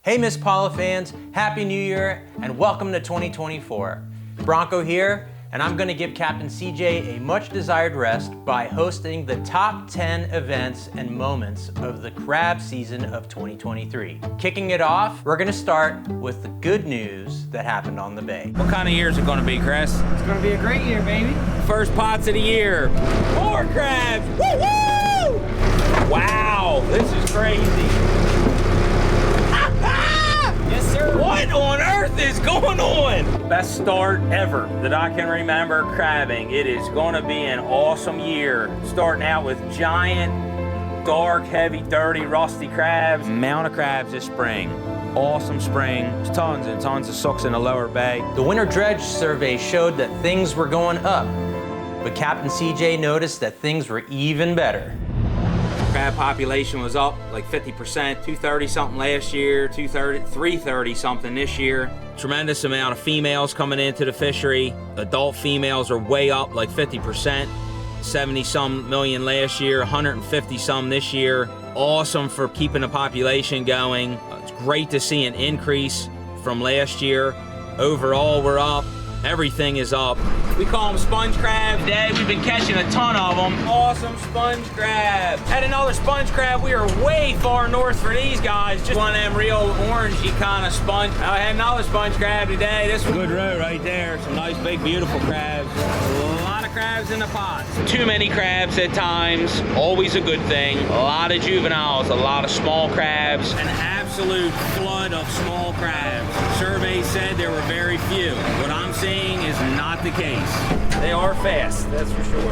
Hey Miss Paula fans, Happy New Year and welcome to 2024. Branko here, and I'm gonna give Captain CJ a much desired rest by hosting the top 10 events and moments of the crab season of 2023. Kicking it off, we're gonna start with the good news that happened on the bay. What kind of year is it gonna be, Chris? It's gonna be a great year, baby. First pots of the year. More crabs, woo-hoo! Wow, this is crazy. Yes, sir. What on earth is going on? Best start ever that I can remember crabbing. It is gonna be an awesome year. Starting out with giant, dark, heavy, dirty, rusty crabs. Amount of crabs this spring. Awesome spring. There's tons and tons of sucks in the lower bay. The winter dredge survey showed that things were going up, but Captain CJ noticed that things were even better. Crab population was up like 50%, 230 something last year, 330 something this year. Tremendous amount of females coming into the fishery. Adult females are way up like 50%, 70 some million last year, 150 some this year. Awesome for keeping the population going. It's great to see an increase from last year. Overall, we're up. Everything is up. We call them sponge crabs. Today we've been catching a ton of them. Awesome sponge crab. Had another sponge crab. We are way far north for these guys. Just one of them real orangey kind of sponge. I had another sponge crab today. This was a good row right there. Some nice big beautiful crabs. A lot of crabs in the pots. Too many crabs at times. Always a good thing. A lot of juveniles, a lot of small crabs. An absolute flood of small crabs. Survey said there were very few. What I'm seeing is not the case. They are fast, that's for sure.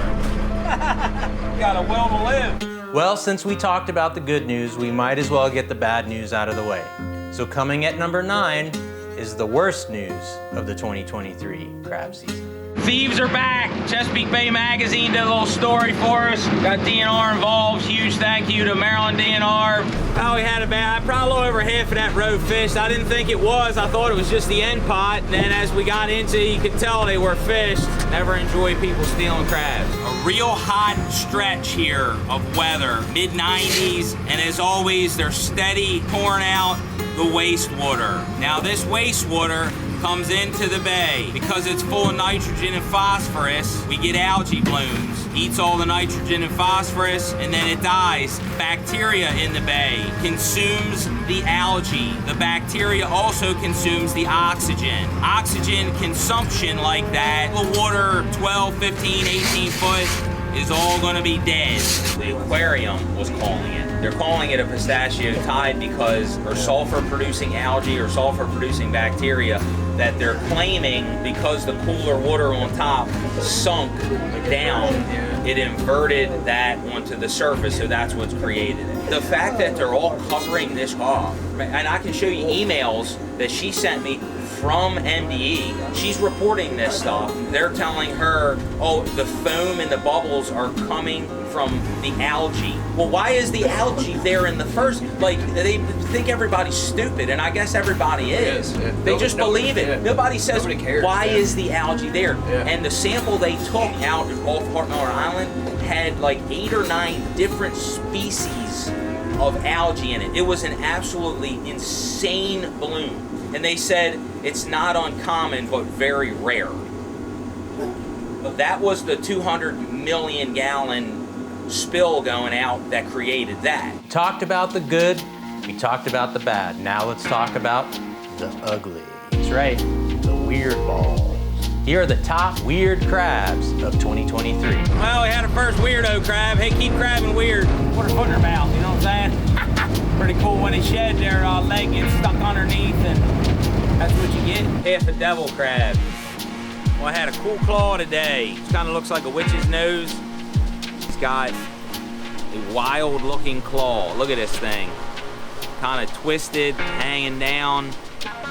Got a will to live. Well, since we talked about the good news, we might as well get the bad news out of the way. So coming at number 9 is the worst news of the 2023 crab season. Thieves are back. Chesapeake Bay Magazine did a little story for us. Got DNR involved. Huge thank you to Maryland DNR. Oh, we had probably over half of that row fished. I didn't think it was. I thought it was just the end pot. And then as we got into it, you could tell they were fished. Never enjoy people stealing crabs. A real hot stretch here of weather. Mid-90s. And as always, they're steady pouring out the wastewater. Now this wastewater comes into the bay. Because it's full of nitrogen and phosphorus, we get algae blooms. Eats all the nitrogen and phosphorus, and then it dies. Bacteria in the bay consumes the algae. The bacteria also consumes the oxygen. Oxygen consumption like that, the water 12, 15, 18 foot, is all gonna be dead. The aquarium was calling it. They're calling it a pistachio tide because or sulfur-producing algae or sulfur-producing bacteria that they're claiming because the cooler water on top sunk down, it inverted that onto the surface, so that's what's created it. The fact that they're all covering this up, and I can show you emails that she sent me from MDE. She's reporting this stuff. They're telling her, oh, the foam and the bubbles are coming from the algae. Well, why is the algae there in the first? Like, they think everybody's stupid, and I guess everybody is. They just believe it. Nobody says, cares, why is the algae there? And the sample they took out off Heart Miller Island had like 8 or 9 different species of algae in it. It was an absolutely insane bloom. And they said it's not uncommon, but very rare. But that was the 200 million gallon spill going out that created that. We talked about the good, we talked about the bad. Now let's talk about the ugly. That's right, the weird balls. Here are the top weird crabs of 2023. Well, we had our first weirdo crab. Hey, keep crabbing weird. Put her foot in her mouth, you know what I'm saying? Pretty cool when they shed, their leg gets stuck underneath, and that's what you get. Half a devil crab. Well, I had a cool claw today. It kind of looks like a witch's nose. It's got a wild looking claw. Look at this thing. Kind of twisted, hanging down.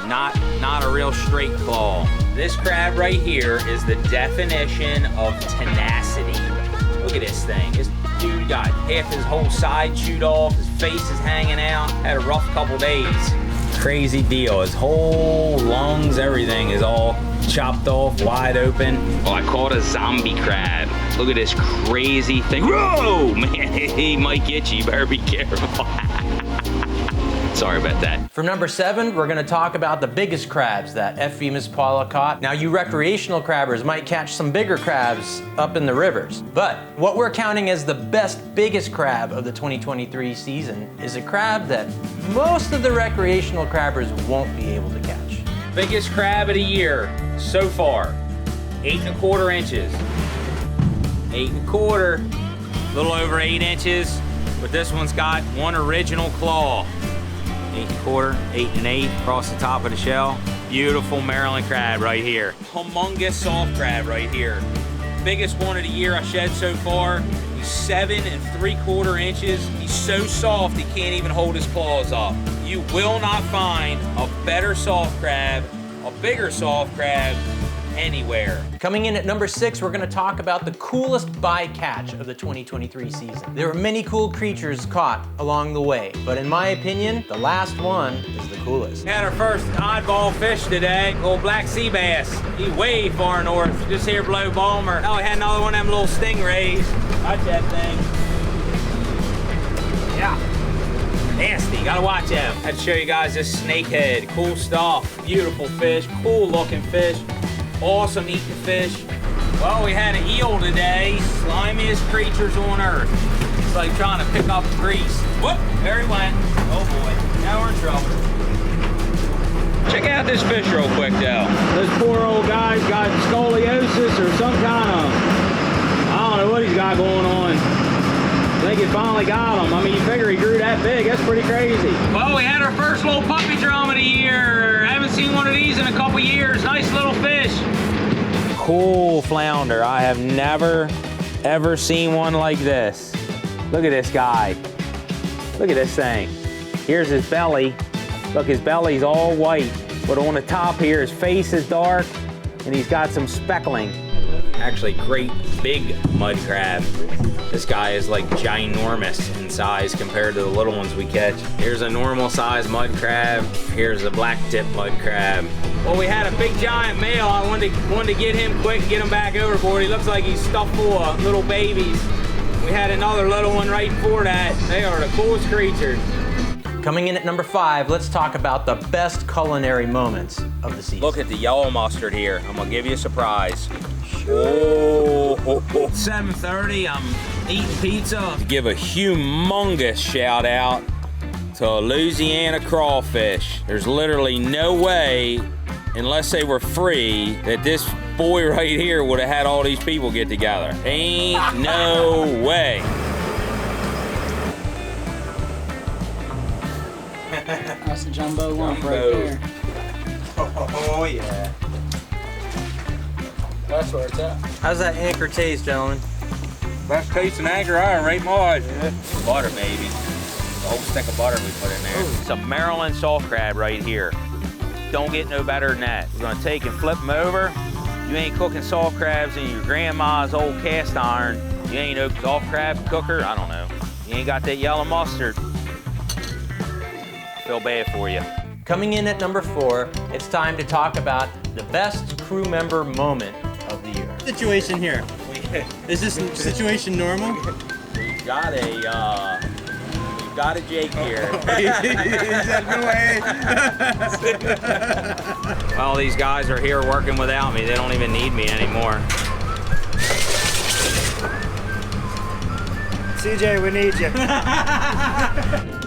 Not a real straight claw. This crab right here is the definition of tenacity. Look at this thing. This dude got half his whole side chewed off. His face is hanging out. Had a rough couple days. Crazy deal. His whole lungs, everything is all chopped off, wide open. Oh, I call it a zombie crab. Look at this crazy thing. Whoa, man, he might get you. You better be careful. Sorry about that. For number 7, we're gonna talk about the biggest crabs that FV Miss Paula caught. Now, you recreational crabbers might catch some bigger crabs up in the rivers, but what we're counting as the biggest crab of the 2023 season is a crab that most of the recreational crabbers won't be able to catch. Biggest crab of the year so far, 8 1/4 inches. 8 1/4, a little over 8 inches, but this one's got one original claw. 8 1/4, 8 1/8 across the top of the shell. Beautiful Maryland crab right here. Humongous soft crab right here. Biggest one of the year I shed so far. He's 7 3/4 inches. He's so soft he can't even hold his claws up. You will not find a better soft crab, a bigger soft crab anywhere. Coming in at number 6, we're gonna talk about the coolest bycatch of the 2023 season. There were many cool creatures caught along the way, but in my opinion, the last one is the coolest. Had our first oddball fish today, old black sea bass. He's way far north, just here below Balmer. Oh, we had another one of them little stingrays. Watch that thing. Yeah. Nasty, gotta watch him. I'd show you guys this snakehead. Cool stuff, beautiful fish, cool looking fish. Awesome eating fish. Well, we had an eel today. Slimiest creatures on earth. It's like trying to pick up grease. Whoop, there he went. Oh boy, now we're in trouble. Check out this fish real quick though. This poor old guy's got scoliosis or some kind of, I don't know what he's got going on. I think it finally got him. I mean, you figure he grew that big. That's pretty crazy. Well, we had our first little puppy drum of the year. Haven't seen one of these in a couple years. Nice little fish. Cool flounder. I have never, ever seen one like this. Look at this guy. Look at this thing. Here's his belly. Look, his belly's all white, but on the top here, his face is dark, and he's got some speckling. Actually, great big mud crab. This guy is like ginormous in size compared to the little ones we catch. Here's a normal size mud crab. Here's a black tip mud crab. Well, we had a big giant male. I wanted to get him quick and get him back overboard. He looks like he's stuffed full of little babies. We had another little one right before that. They are the coolest creatures. Coming in at number 5, let's talk about the best culinary moments of the season. Look at the yellow mustard here. I'm gonna give you a surprise. Oh, 7:30, I'm eating pizza. To give a humongous shout out to Louisiana crawfish. There's literally no way, unless they were free, that this boy right here would have had all these people get together. Ain't no way. That's a jumbo lump right there. Oh yeah. That's where it's at. How's that anchor taste, gentlemen? Best tasting anchor iron, right, Mars? Butter, baby. The whole stick of butter we put in there. It's a Maryland salt crab right here. Don't get no better than that. We're gonna take and flip them over. You ain't cooking salt crabs in your grandma's old cast iron. You ain't no salt crab cooker, I don't know. You ain't got that yellow mustard. I feel bad for you. Coming in at number 4, it's time to talk about the best crew member moment of the year. Situation here. Is this situation normal? We've got a Jake here. Well, these guys are here working without me. They don't even need me anymore. CJ, we need you.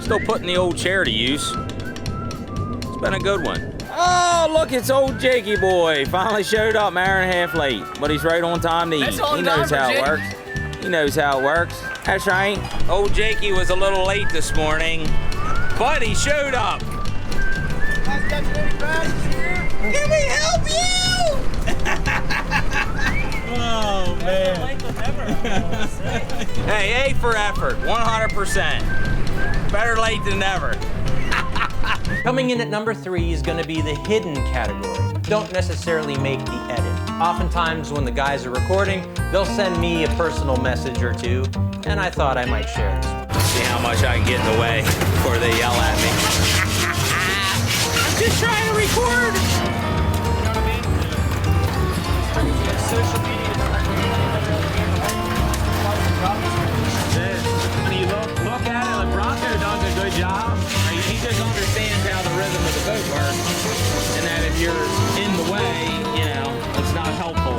Still putting the old chair to use. It's been a good one. Oh, look, it's old Jakey boy. Finally showed up, an hour and a half late, but he's right on time to eat. He knows how it works. He knows how it works. That's right. Old Jakey was a little late this morning, but he showed up. Can we help you? Oh man. Hey, A for effort, 100%. Better late than never. Coming in at number 3 is going to be the hidden category. Don't necessarily make the edit. Oftentimes when the guys are recording, they'll send me a personal message or two, and I thought I might share this one. See how much I can get in the way before they yell at me. I'm just trying to record. You know what I mean? Social media. When you look at it, like Branko does a good job. Like, he just always understands how the rhythm of the boat works, and that if you're in the way, you know, it's not helpful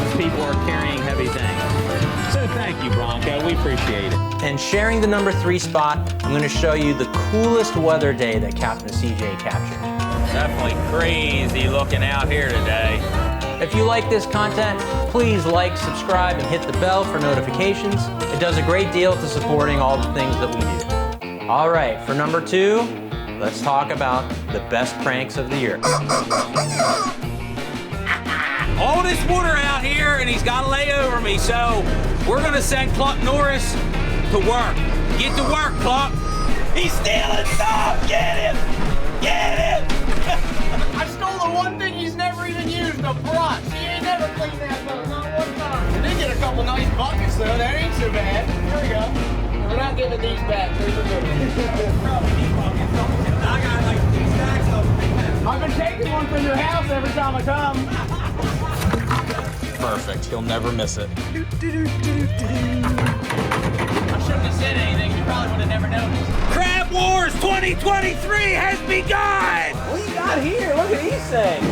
if people are carrying heavy things. So thank you, Branko. We appreciate it. And sharing the number 3 spot, I'm going to show you the coolest weather day that Captain CJ captured. Definitely crazy looking out here today. If you like this content, please like, subscribe, and hit the bell for notifications. It does a great deal to supporting all the things that we do. All right, for number 2, let's talk about the best pranks of the year. All this water out here, and he's got to lay over me, so we're going to send Cluck Norris to work. Get to work, Cluck. He's stealing stuff. Get him. Get him. I stole the one thing he's never even used, the brush. He ain't never cleaned that boat, not one time. We did get a couple nice buckets though, that ain't so bad. Here we go. We're not giving these back, these are good. I got like 2 stacks of them. I've been taking one from your house every time I come. Perfect. He'll never miss it. I shouldn't have said anything. You probably would have never noticed. Crab Wars 2023 has begun! What do you got here? Look at these things.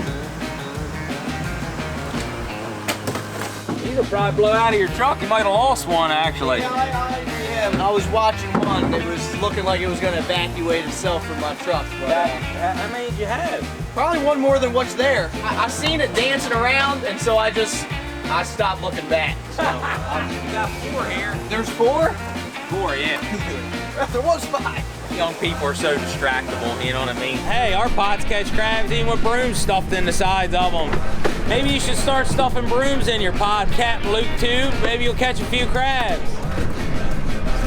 These will probably blow out of your truck. You might have lost one, actually. Yeah, I was watching one. It was looking like it was going to evacuate itself from my truck. But, How many did you have? probably one more than what's there. I seen it dancing around, and so I stopped looking back. So You got 4 here. there's 4? 4, yeah. There was 5. Young people are so distractible, you know what I mean? Hey, our pots catch crabs even with brooms stuffed in the sides of them. Maybe you should start stuffing brooms in your pod, Captain Luke tube. Maybe you'll catch a few crabs.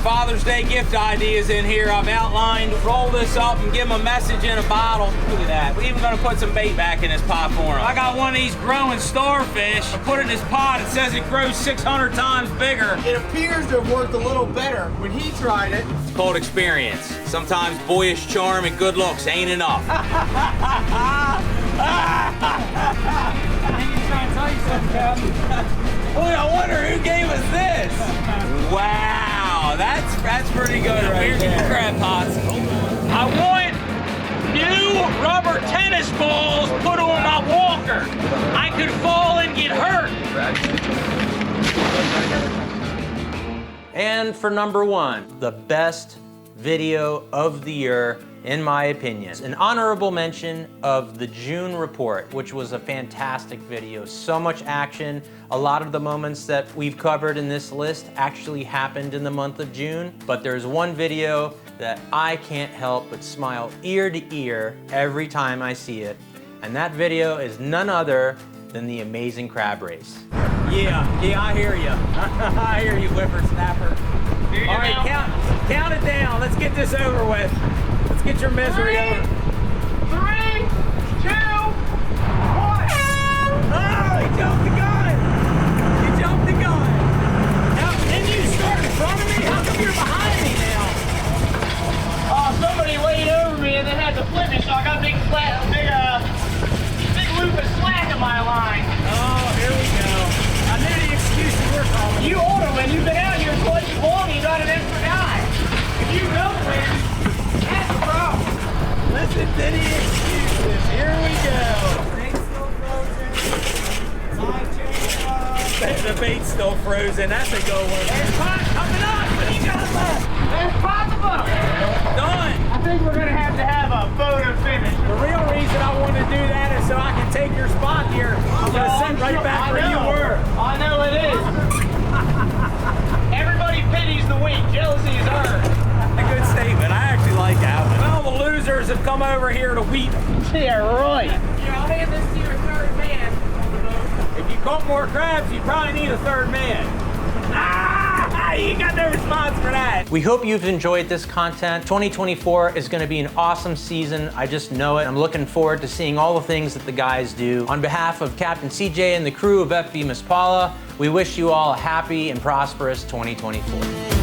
Father's Day gift ideas in here. I've outlined, roll this up and give him a message in a bottle. Look at that. We're even gonna put some bait back in his pot for him. I got one of these growing starfish. I put it in his pot. It says it grows 600 times bigger. It appears to have worked a little better when he tried it. It's called experience. Sometimes boyish charm and good looks ain't enough. I think he's trying to tell you something, Captain. Boy, I wonder who gave us this. Wow, that's pretty good right Here's there. your crab pots. I want new rubber tennis balls put on my walker. I could fall and get hurt. And for number 1, the best video of the year, in my opinion. An honorable mention of the June report, which was a fantastic video. So much action. A lot of the moments that we've covered in this list actually happened in the month of June, but there's one video that I can't help but smile ear to ear every time I see it. And that video is none other than the amazing crab race. Yeah, I hear you. I hear you, whippersnapper. All right, count it down. Let's get this over with. Let's get your misery over. 3, 2, 1. Oh, he jumped the gun. You jumped the gun. Now, didn't you start in front of me? How come you're behind me now? Somebody laid over me and then had to flip me, so I got a big loop of slack in my line. Oh, here we go. I knew the excuses were coming. You order when you've been out here twice as long, you got an extra guy. If you know when, that's the problem. Listen to the excuses. Here we go. The bait's still frozen. That's a good one. There's pot coming up. What do you got left? There's pot the boat. Done. I think we're gonna have a photo finish. The real reason I want to do that is so I can take your spot here. I'm going to sit right back where you were. I know it is. Everybody pities the weak. Jealousy is earned. A good statement. I actually like that one. Well, the losers have come over here to weep. Yeah, right. Yeah, I'll hand this to your third man. If you caught more crabs, you probably need a third man. You got no response for that. We hope you've enjoyed this content. 2024 is gonna be an awesome season. I just know it. I'm looking forward to seeing all the things that the guys do. On behalf of Captain CJ and the crew of FV MISS PAULA, we wish you all a happy and prosperous 2024.